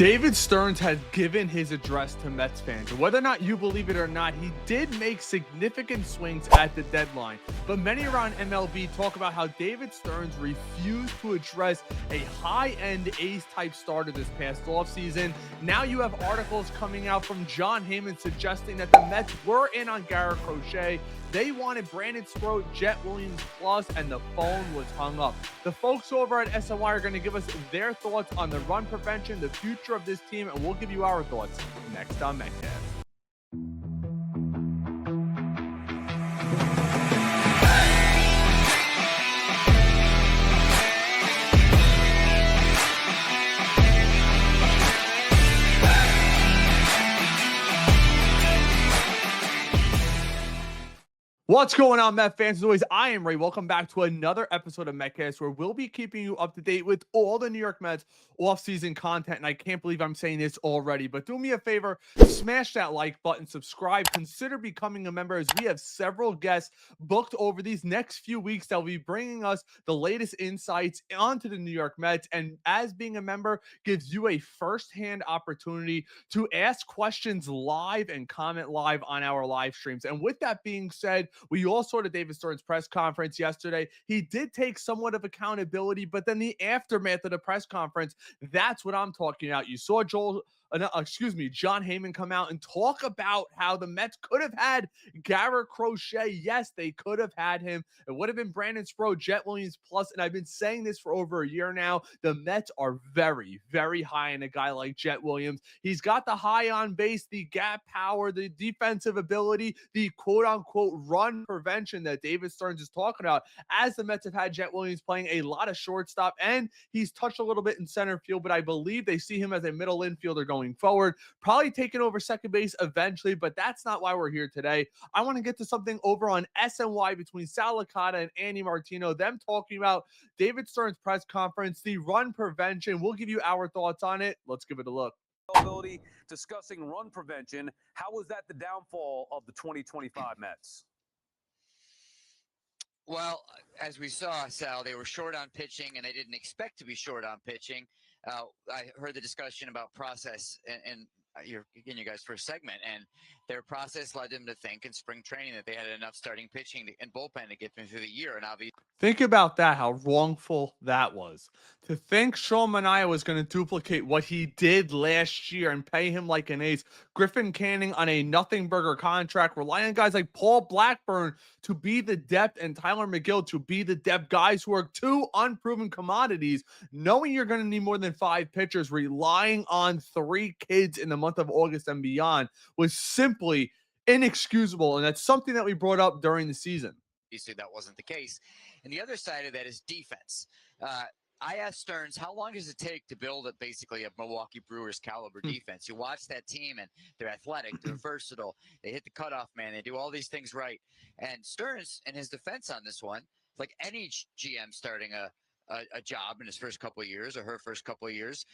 David Stearns has given his address to Mets fans. Whether or not you believe it or not, he did make significant swings at the deadline. But many around MLB talk about how David Stearns refused to address a high-end ace-type starter this past offseason. Now you have articles coming out from Jon Heyman suggesting that the Mets were in on Gerrit Cole. They wanted Brandon Stroh, Jet Williams plus, and the phone was hung up. The folks over at SNY are going to give us their thoughts on the run prevention, the future of this team, and we'll give you our thoughts next on Metcast. What's going on, Met fans? As always, I am Ray. Welcome back to another episode of Metcast, where we'll be keeping you up to date with all the New York Mets offseason content. And I can't believe I'm saying this already, but do me a favor, smash that like button, subscribe, consider becoming a member, as we have several guests booked over these next few weeks that will be bringing us the latest insights onto the New York Mets. And as being a member gives you a firsthand opportunity to ask questions live and comment live on our live streams. And with that being said, we all saw the David Stearns press conference yesterday. He did take somewhat of accountability, but then the aftermath of the press conference, that's what I'm talking about. You saw Jon Heyman come out and talk about how the Mets could have had Gerrit Cole. Yes, they could have had him. It would have been Brandon Stroh, Jet Williams plus, and I've been saying this for over a year now. The Mets are very, very high in a guy like Jet Williams. He's got the high on base, the gap power, the defensive ability, the quote-unquote run prevention that David Stearns is talking about, as the Mets have had Jet Williams playing a lot of shortstop, and he's touched a little bit in center field, but I believe they see him as a middle infielder going forward, probably taking over second base eventually, but that's not why we're here today. I want to get to something over on SNY between Sal Licata and Andy Martino, them talking about David Stearns' press conference, the run prevention. We'll give you our thoughts on it. Let's give it a look. Discussing run prevention. How was that the downfall of the 2025 Mets? Well, as we saw, Sal, they were short on pitching, and they didn't expect to be short on pitching. I heard the discussion about process and your guys' first segment, and their process led them to think in spring training that they had enough starting pitching and bullpen to get them through the year. And obviously, think about that, how wrongful that was. To think Sean Manaea was going to duplicate what he did last year and pay him like an ace. Griffin Canning on a nothing burger contract, relying on guys like Paul Blackburn to be the depth and Tyler McGill to be the depth, guys who are two unproven commodities, knowing you're going to need more than 5 pitchers, relying on 3 kids in the month of August and beyond was simply inexcusable. And that's something that we brought up during the season. obviously that wasn't the case. And the other side of that is defense. I asked Stearns, how long does it take to build basically a Milwaukee Brewers caliber defense? You watch that team, and they're athletic, they're versatile, they hit the cutoff man, they do all these things right. And Stearns, in his defense on this one, like any GM starting a job in his first couple of years or her first couple of years,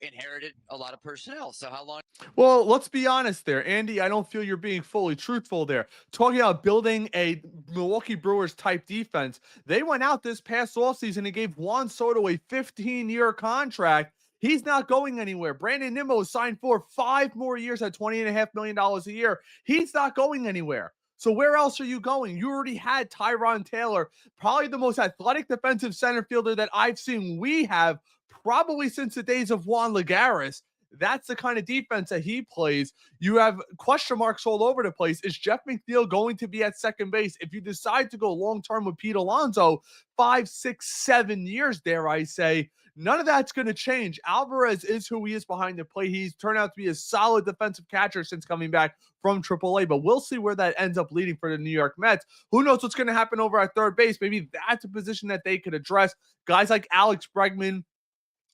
inherited a lot of personnel. So how long? Well, let's be honest there, Andy. I don't feel you're being fully truthful there. Talking about building a Milwaukee Brewers type defense, they went out this past offseason and gave Juan Soto a 15-year contract. He's not going anywhere. Brandon Nimmo signed for 5 more years at $20.5 million a year. He's not going anywhere. So where else are you going? You already had Tyrone Taylor, probably the most athletic defensive center fielder that I've seen we have probably since the days of Juan Lagares. That's the kind of defense that he plays. You have question marks all over the place. Is Jeff McNeil going to be at second base? If you decide to go long-term with Pete Alonso, 5, 6, 7 years, dare I say, none of that's going to change. Alvarez is who he is behind the plate. He's turned out to be a solid defensive catcher since coming back from AAA, but we'll see where that ends up leading for the New York Mets. Who knows what's going to happen over at third base? Maybe that's a position that they could address. Guys like Alex Bregman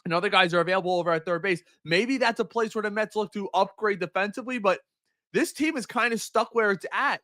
and other guys are available over at third base. Maybe that's a place where the Mets look to upgrade defensively, but this team is kind of stuck where it's at.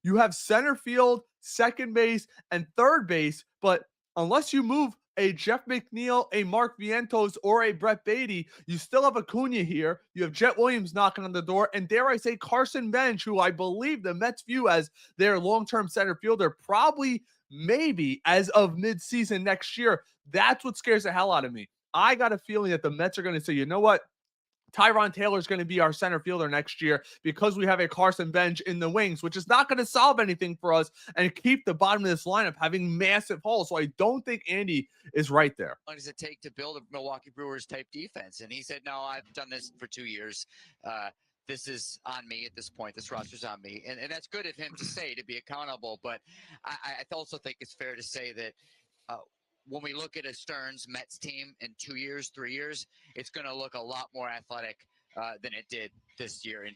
You have center field, second base, and third base, but unless you move a Jeff McNeil, a Mark Vientos, or a Brett Beatty, you still have Acuna here. You have Jet Williams knocking on the door, and dare I say Carson Bench, who I believe the Mets view as their long-term center fielder, probably, maybe, as of mid-season next year. That's what scares the hell out of me. I got a feeling that the Mets are going to say, you know what? Tyron Taylor is going to be our center fielder next year because we have a Carson Bench in the wings, which is not going to solve anything for us and keep the bottom of this lineup having massive holes. So I don't think Andy is right there. How long does it take to build a Milwaukee Brewers type defense? And he said, no, I've done this for 2 years. This is on me at this point. This roster's on me. And that's good of him to say, to be accountable. But I also think it's fair to say that when we look at a Stearns Mets team in 2 years, 3 years, it's going to look a lot more athletic than it did this year.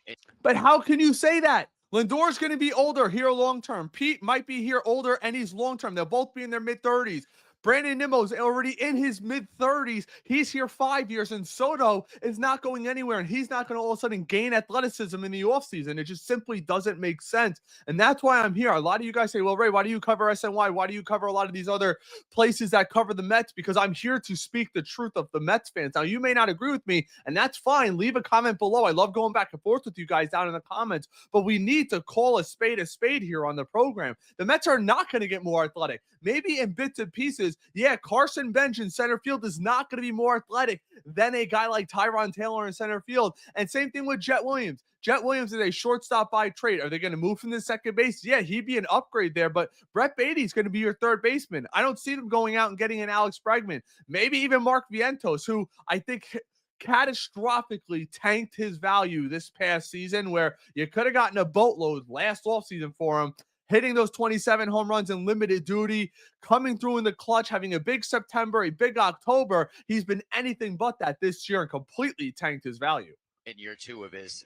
But how can you say that? Lindor's going to be older here long-term. Pete might be here older and he's long-term. They'll both be in their mid-30s. Brandon Nimmo's already in his mid-30s. He's here 5 years, and Soto is not going anywhere, and he's not going to all of a sudden gain athleticism in the offseason. It just simply doesn't make sense, and that's why I'm here. A lot of you guys say, well, Ray, why do you cover SNY? Why do you cover a lot of these other places that cover the Mets? Because I'm here to speak the truth of the Mets fans. Now, you may not agree with me, and that's fine. Leave a comment below. I love going back and forth with you guys down in the comments, but we need to call a spade here on the program. The Mets are not going to get more athletic. Maybe in bits and pieces, yeah, Carson Bench in center field is not going to be more athletic than a guy like Tyron Taylor in center field. And same thing with Jet Williams. Jet Williams is a shortstop by trade. Are they going to move from the second base? Yeah, he'd be an upgrade there, but Brett Beatty's going to be your third baseman. I don't see them going out and getting an Alex Bregman, maybe even Mark Vientos, who I think catastrophically tanked his value this past season, where you could have gotten a boatload last offseason for him, hitting those 27 home runs in limited duty, coming through in the clutch, having a big September, a big October. He's been anything but that this year and completely tanked his value. In year two of his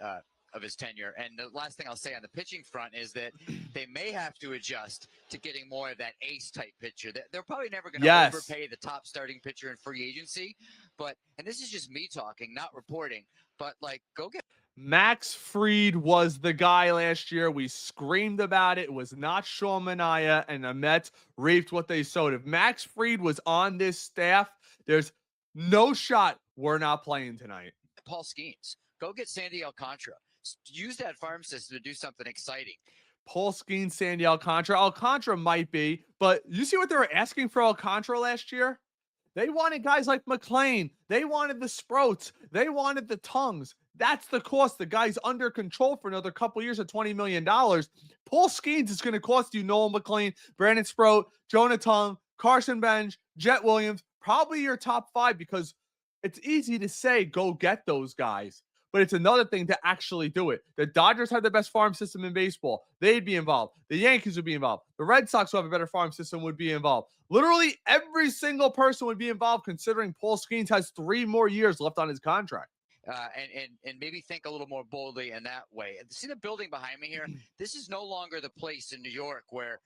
tenure. And the last thing I'll say on the pitching front is that they may have to adjust to getting more of that ace type pitcher. They're probably never going to overpay the top starting pitcher in free agency, but, and this is just me talking, not reporting, but like, go get Max Fried was the guy last year. We screamed about it. It was not Sean Manaea, and the Mets reaped what they sowed. If Max Fried was on this staff, there's no shot we're not playing tonight. Paul Skeens. Go get Sandy Alcantara. Use that farm system to do something exciting. Paul Skeens, Sandy Alcantara. Alcantara might be, but you see what they were asking for Alcantara last year? They wanted guys like McLean. They wanted the Sproats. They wanted the Tongues. That's the cost. The guy's under control for another couple years at $20 million. Paul Skeens is going to cost you Noel McLean, Brandon Sproat, Jonah Tongue, Carson Bench, Jet Williams, probably your top five, because it's easy to say go get those guys, but it's another thing to actually do it. The Dodgers have the best farm system in baseball. They'd be involved. The Yankees would be involved. The Red Sox, who have a better farm system, would be involved. Literally every single person would be involved, considering Paul Skeens has 3 more years left on his contract. And maybe think a little more boldly in that way. See the building behind me here? This is no longer the place in New York where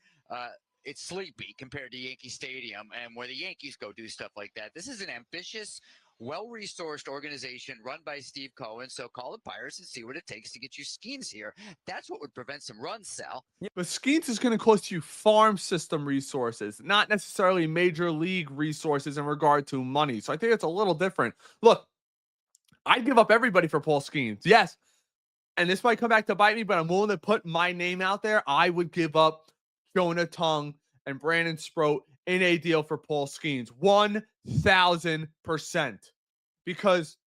it's sleepy compared to Yankee Stadium and where the Yankees go do stuff like that. This is an ambitious, well-resourced organization run by Steve Cohen. So call the Pirates and see what it takes to get you Skeens here. That's what would prevent some runs, Sal. But Skeens is going to cost you farm system resources, not necessarily major league resources in regard to money. So I think it's a little different. Look, I'd give up everybody for Paul Skeens. Yes. And this might come back to bite me, but I'm willing to put my name out there. I would give up Jonah Tongue and Brandon Sproat in a deal for Paul Skeens. 1,000%. Because,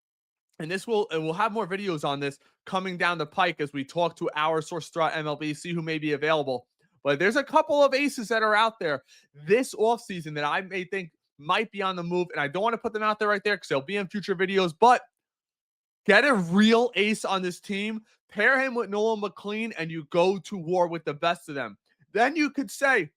and we'll have more videos on this coming down the pike as we talk to our source throughout MLB, see who may be available. But there's a couple of aces that are out there this offseason that I may think might be on the move. And I don't want to put them out there right there because they'll be in future videos, but get a real ace on this team, pair him with Nolan McLean, and you go to war with the best of them. Then you could say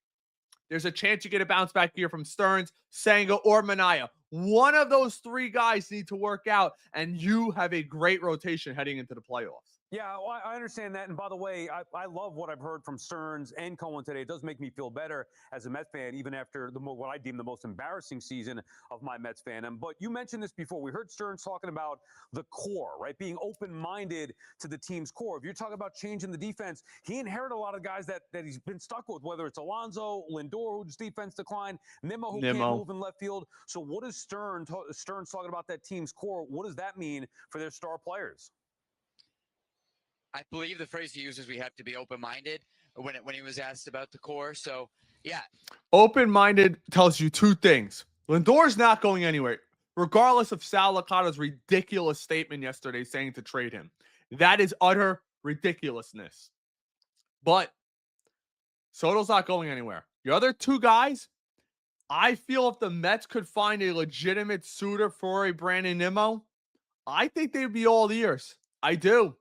there's a chance you get a bounce back here from Stearns, Senga, or Manaea. One of those 3 guys need to work out, and you have a great rotation heading into the playoffs. Yeah, well, I understand that. And by the way, I love what I've heard from Stearns and Cohen today. It does make me feel better as a Mets fan, even after what I deem the most embarrassing season of my Mets fandom. But you mentioned this before. We heard Stearns talking about the core, right? Being open-minded to the team's core. If you're talking about changing the defense, he inherited a lot of guys that he's been stuck with, whether it's Alonso, Lindor, whose defense declined, Nimmo, who can't move in left field. So what is Stearns talking about that team's core? What does that mean for their star players? I believe the phrase he uses, we have to be open-minded when he was asked about the core. So, yeah. Open-minded tells you 2 things. Lindor's not going anywhere. regardless of Sal Licata's ridiculous statement yesterday saying to trade him. That is utter ridiculousness. But Soto's not going anywhere. Your other two guys, I feel if the Mets could find a legitimate suitor for a Brandon Nimmo, I think they'd be all ears. I do.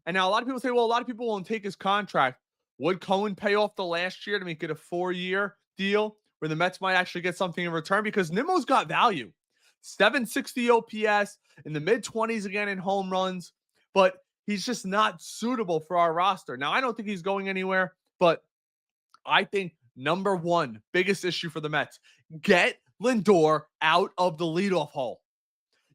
And now a lot of people say, well, a lot of people won't take his contract. Would Cohen pay off the last year to make it a 4-year deal where the Mets might actually get something in return? Because Nimmo's got value. 760 OPS, in the mid-20s again in home runs, but he's just not suitable for our roster. Now, I don't think he's going anywhere, but I think number one biggest issue for the Mets, get Lindor out of the leadoff hole.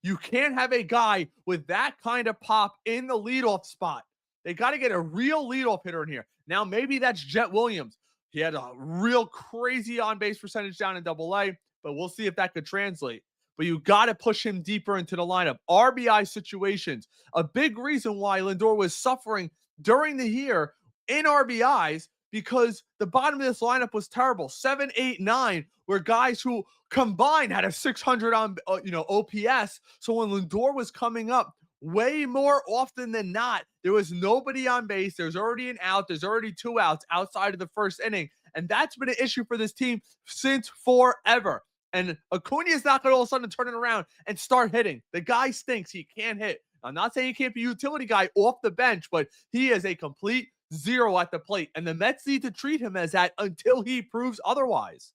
You can't have a guy with that kind of pop in the leadoff spot. They got to get a real leadoff hitter in here. Now, maybe that's Jet Williams. He had a real crazy on-base percentage down in Double-A, but we'll see if that could translate. But you got to push him deeper into the lineup. RBI situations. A big reason why Lindor was suffering during the year in RBIs because the bottom of this lineup was terrible. 7, 8, 9 were guys who combined had a 600 on OPS. So when Lindor was coming up, way more often than not, there was nobody on base. There's already an out. There's already 2 outs outside of the first inning. And that's been an issue for this team since forever. And Acuna is not going to all of a sudden turn it around and start hitting. The guy stinks. He can't hit. I'm not saying he can't be a utility guy off the bench, but he is a complete zero at the plate. And the Mets need to treat him as that until he proves otherwise.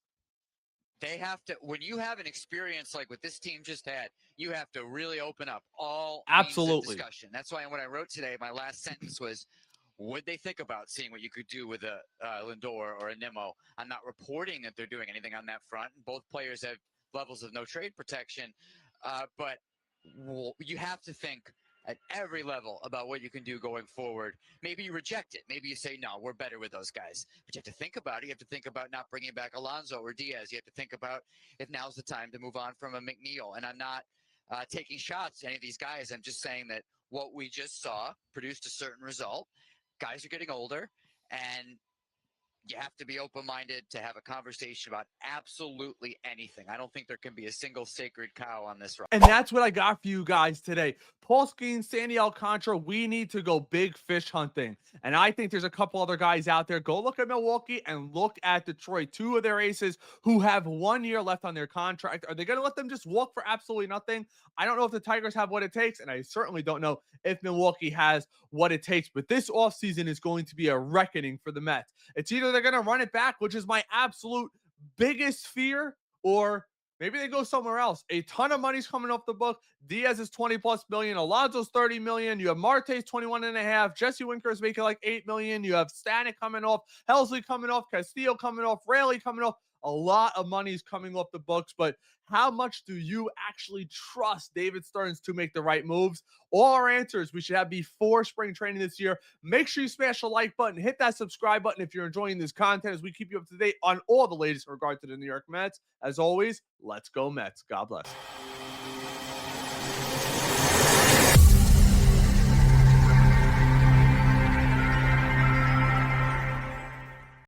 They have to, when you have an experience like what this team just had, you have to really open up all means of discussion. That's why when I wrote today, my last sentence was, would they think about seeing what you could do with a Lindor or a Nimmo? I'm not reporting that they're doing anything on that front. Both players have levels of no trade protection, but you have to think at every level about what you can do going forward. Maybe you reject it. Maybe you say, no, we're better with those guys. But you have to think about it. You have to think about not bringing back Alonso or Diaz. You have to think about if now's the time to move on from a McNeil. And I'm not taking shots at any of these guys. I'm just saying that what we just saw produced a certain result. Guys are getting older, and you have to be open-minded to have a conversation about absolutely anything. I don't think there can be a single sacred cow on this run. And that's what I got for you guys today. Paul Skeens, Sandy Alcantara, we need to go big fish hunting. And I think there's a couple other guys out there. Go look at Milwaukee and look at Detroit. 2 of their aces who have 1 year left on their contract. Are they going to let them just walk for absolutely nothing? I don't know if the Tigers have what it takes, and I certainly don't know if Milwaukee has what it takes. But this offseason is going to be a reckoning for the Mets. It's either they're going to run it back, which is my absolute biggest fear, or maybe they go somewhere else. A ton of money's coming off the book. Diaz is 20+ million. Alonso's 30 million. You have Marte's 21.5. Jesse Winker is making like 8 million. You have Stanek coming off, Helsley coming off, Castillo coming off, Raley coming off. A lot of money is coming off the books, but how much do you actually trust David Stearns to make the right moves? All our answers we should have before spring training this year. Make sure you smash the like button, hit that subscribe button if you're enjoying this content as we keep you up to date on all the latest in regard to the New York Mets. As always, let's go Mets. God bless.